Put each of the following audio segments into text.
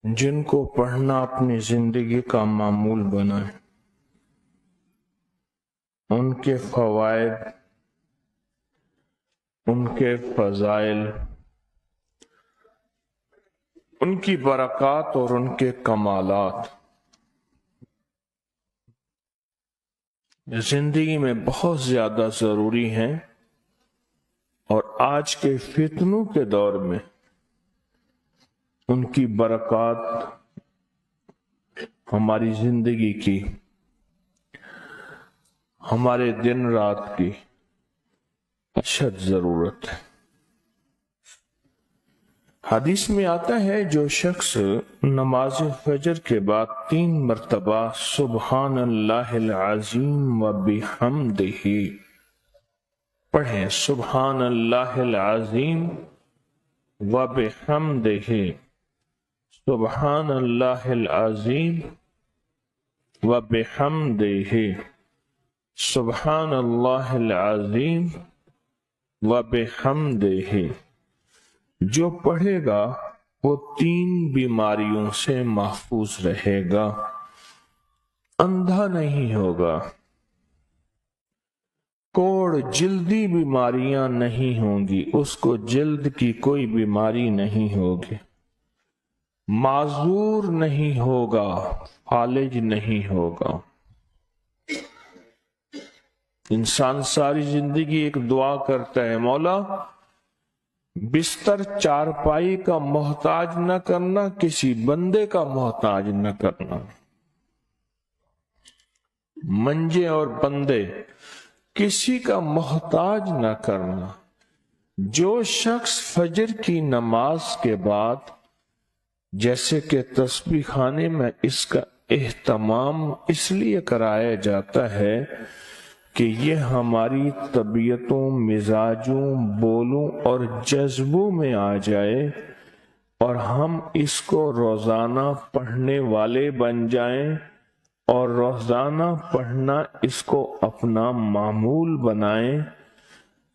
جن کو پڑھنا اپنی زندگی کا معمول بنائے، ان کے فوائد، ان کے فضائل، ان کی برکات اور ان کے کمالات زندگی میں بہت زیادہ ضروری ہیں، اور آج کے فتنوں کے دور میں ان کی برکات ہماری زندگی کی، ہمارے دن رات کی اشد ضرورت ہے۔ حدیث میں آتا ہے جو شخص نماز فجر کے بعد 3 مرتبہ سبحان اللہ العظیم و بحمدہ پڑھیں، سبحان اللہ العظیم و بحمدہ، سبحان اللہ العظیم و بحمدہ، سبحان اللہ العظیم و بحمدہ، جو پڑھے گا وہ 3 بیماریوں سے محفوظ رہے گا، اندھا نہیں ہوگا، کوڑ جلدی بیماریاں نہیں ہوں گی، اس کو جلد کی کوئی بیماری نہیں ہوگی، معذور نہیں ہوگا، فالج نہیں ہوگا۔ انسان ساری زندگی ایک دعا کرتا ہے، مولا بستر چارپائی کا محتاج نہ کرنا، کسی بندے کا محتاج نہ کرنا، منجے اور بندے کسی کا محتاج نہ کرنا۔ جو شخص فجر کی نماز کے بعد، جیسے کہ تسبیح خانے میں اس کا اہتمام اس لیے کرایا جاتا ہے کہ یہ ہماری طبیعتوں، مزاجوں، بولوں اور جذبوں میں آ جائے اور ہم اس کو روزانہ پڑھنے والے بن جائیں، اور روزانہ پڑھنا اس کو اپنا معمول بنائیں۔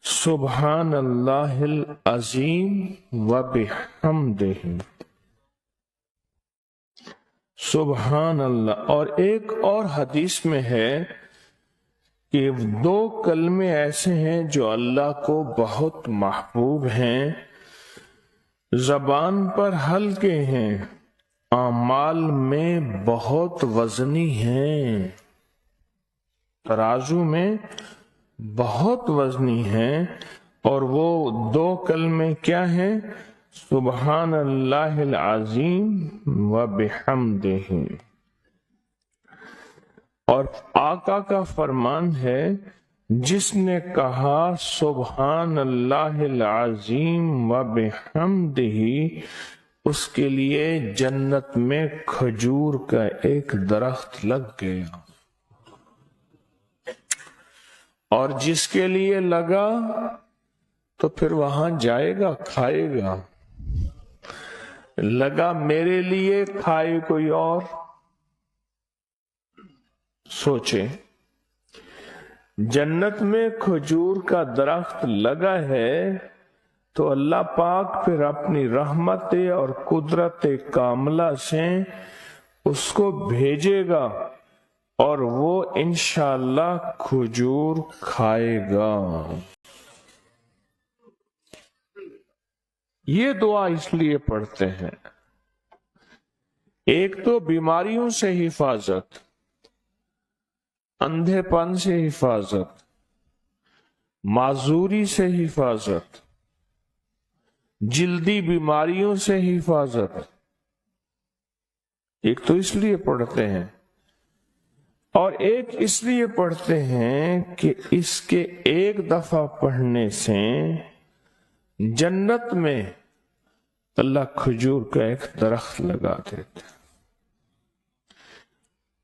سبحان اللہ العظیم و بحمدہ، سبحان اللہ۔ اور ایک اور حدیث میں ہے کہ 2 کلمے ایسے ہیں جو اللہ کو بہت محبوب ہیں، زبان پر ہلکے ہیں، اعمال میں بہت وزنی ہیں، ترازو میں بہت وزنی ہیں، اور وہ 2 کلمے کیا ہیں؟ سبحان اللہ العظیم و بحمدہ۔ اور آقا کا فرمان ہے، جس نے کہا سبحان اللہ العظیم و بحمدہ، اس کے لیے جنت میں کھجور کا ایک درخت لگ گیا، اور جس کے لیے لگا تو پھر وہاں جائے گا، کھائے گا۔ لگا میرے لیے، کھائے کوئی اور۔ سوچیں، جنت میں کھجور کا درخت لگا ہے تو اللہ پاک پھر اپنی رحمت اور قدرت کاملہ سے اس کو بھیجے گا، اور وہ انشاءاللہ کھجور کھائے گا۔ یہ دعا اس لیے پڑھتے ہیں، ایک تو بیماریوں سے حفاظت، اندھے پن سے حفاظت، معذوری سے حفاظت، جلدی بیماریوں سے حفاظت۔ ایک تو اس لیے پڑھتے ہیں، اور ایک اس لیے پڑھتے ہیں کہ اس کے ایک دفعہ پڑھنے سے جنت میں اللہ کھجور کا ایک درخت لگا دیتے۔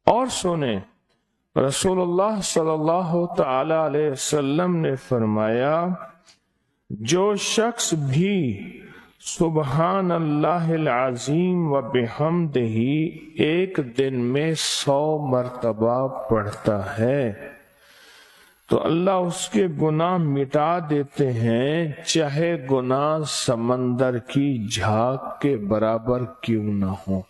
اور سنیں، رسول اللہ صلی اللہ تعالی علیہ وسلم نے فرمایا، جو شخص بھی سبحان اللہ العظیم و بحمدہ ایک دن میں 100 مرتبہ پڑھتا ہے تو اللہ اس کے گناہ مٹا دیتے ہیں، چاہے گناہ سمندر کی جھاگ کے برابر کیوں نہ ہو۔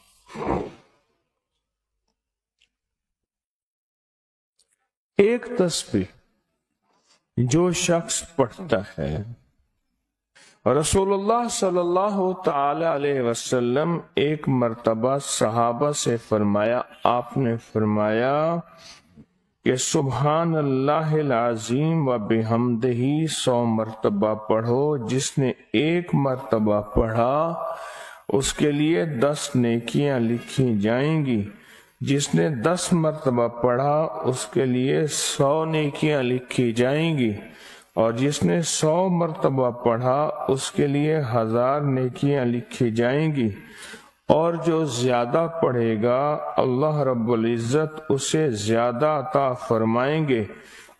ایک تسبیح جو شخص پڑھتا ہے، رسول اللہ صلی اللہ تعالی علیہ وسلم ایک مرتبہ صحابہ سے فرمایا، آپ نے فرمایا کہ سبحان اللہ العظیم و بحمدہ 100 مرتبہ پڑھو، جس نے ایک مرتبہ پڑھا اس کے لیے 10 نیکیاں لکھی جائیں گی، جس نے 10 مرتبہ پڑھا اس کے لیے 100 نیکیاں لکھی جائیں گی، اور جس نے 100 مرتبہ پڑھا اس کے لیے 1000 نیکیاں لکھی جائیں گی، اور جو زیادہ پڑھے گا اللہ رب العزت اسے زیادہ عطا فرمائیں گے،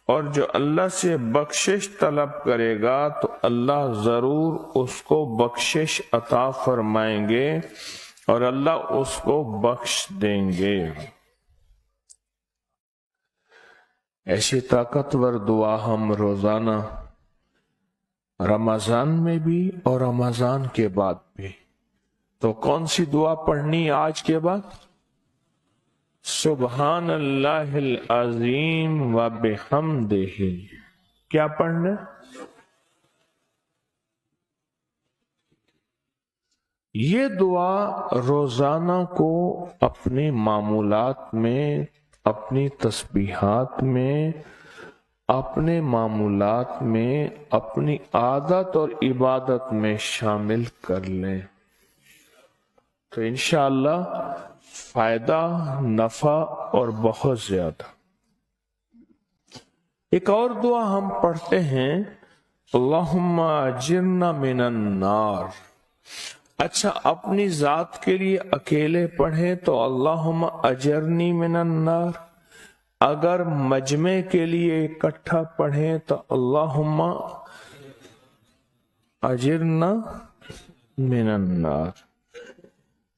اور جو اللہ سے بخشش طلب کرے گا تو اللہ ضرور اس کو بخشش عطا فرمائیں گے اور اللہ اس کو بخش دیں گے۔ ایسی طاقتور دعا ہم روزانہ رمضان میں بھی اور رمضان کے بعد بھی، تو کون سی دعا پڑھنی آج کے بعد؟ سبحان اللہ العظیم و بحمدہ۔ کیا پڑھنا؟ یہ دعا روزانہ کو اپنے معمولات میں، اپنی تسبیحات میں، اپنے معمولات میں، اپنی عادت اور عبادت میں شامل کر لیں تو انشاءاللہ فائدہ، نفع اور بہت زیادہ۔ ایک اور دعا ہم پڑھتے ہیں، اللہم اجرنا من النار۔ اچھا، اپنی ذات کے لیے اکیلے پڑھیں تو اللہم اجرنی من النار، اگر مجمع کے لیے اکٹھا پڑھیں تو اللہم اجرنا من النار۔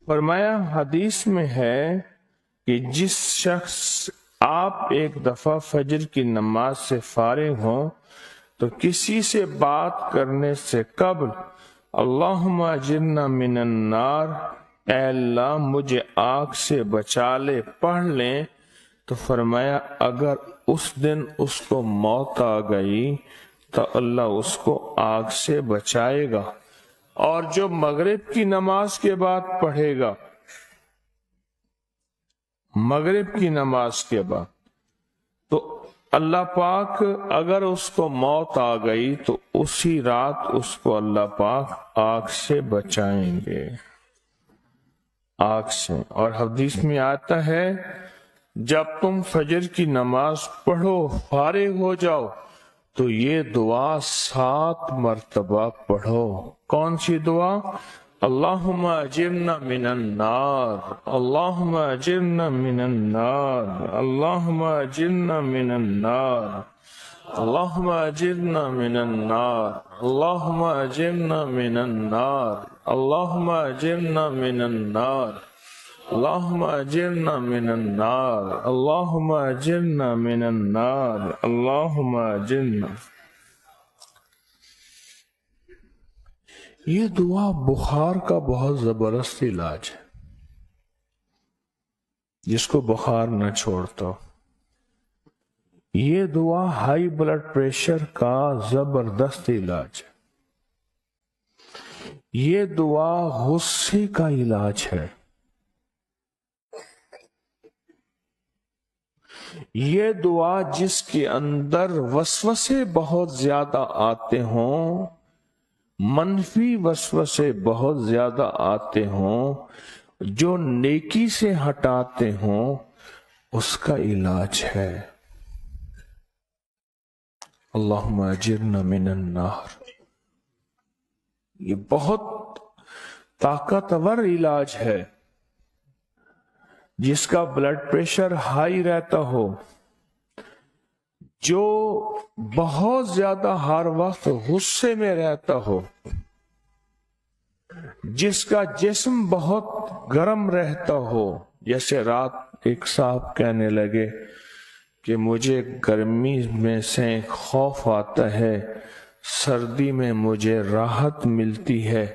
فرمایا حدیث میں ہے کہ جس شخص آپ ایک دفعہ فجر کی نماز سے فارغ ہوں تو کسی سے بات کرنے سے قبل اللہم اجرنا من النار، اے اللہ مجھے آگ سے بچا لے، پڑھ لیں، تو فرمایا اگر اس دن اس کو موت آ گئی تو اللہ اس کو آگ سے بچائے گا، اور جو مغرب کی نماز کے بعد پڑھے گا، مغرب کی نماز کے بعد، تو اللہ پاک اگر اس کو موت آ گئی تو اسی رات اس کو اللہ پاک آگ سے بچائیں گے، آگ سے۔ اور حدیث میں آتا ہے جب تم فجر کی نماز پڑھو، فارغ ہو جاؤ، تو یہ دعا 7 مرتبہ پڑھو۔ کون سی دعا؟ اللہم اجرنا من النار، اللہم اجرنا من النار، اللہم اجرنا من النار، اللہم اجرنا من النار، اللہم اجرنا من النار، اللہم اجرنا من النار، اللہم اجرنا من النار، اللہم اجرنا من النار، اللہم اجرنا۔ یہ دعا بخار کا بہت زبردست علاج ہے، جس کو بخار نہ چھوڑتا ہو۔ یہ دعا ہائی بلڈ پریشر کا زبردست علاج ہے۔ یہ دعا غصے کا علاج ہے۔ یہ دعا جس کے اندر وسوسے بہت زیادہ آتے ہوں، منفی وسوسے بہت زیادہ آتے ہوں، جو نیکی سے ہٹاتے ہوں، اس کا علاج ہے۔ اللہم اجرنا من النار، یہ بہت طاقتور علاج ہے۔ جس کا بلڈ پریشر ہائی رہتا ہو، جو بہت زیادہ ہر وقت غصے میں رہتا ہو، جس کا جسم بہت گرم رہتا ہو، جیسے رات ایک صاحب کہنے لگے کہ مجھے گرمی میں سے خوف آتا ہے، سردی میں مجھے راحت ملتی ہے۔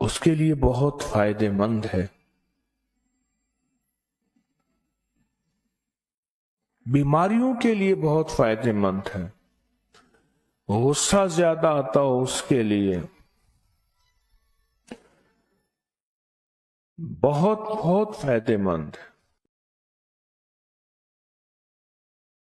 اس کے لیے بہت فائدہ مند ہے۔ بیماریوں کے لیے بہت فائدہ مند ہے۔ غصہ زیادہ آتا ہو اس کے لیے بہت فائدہ مند ہے۔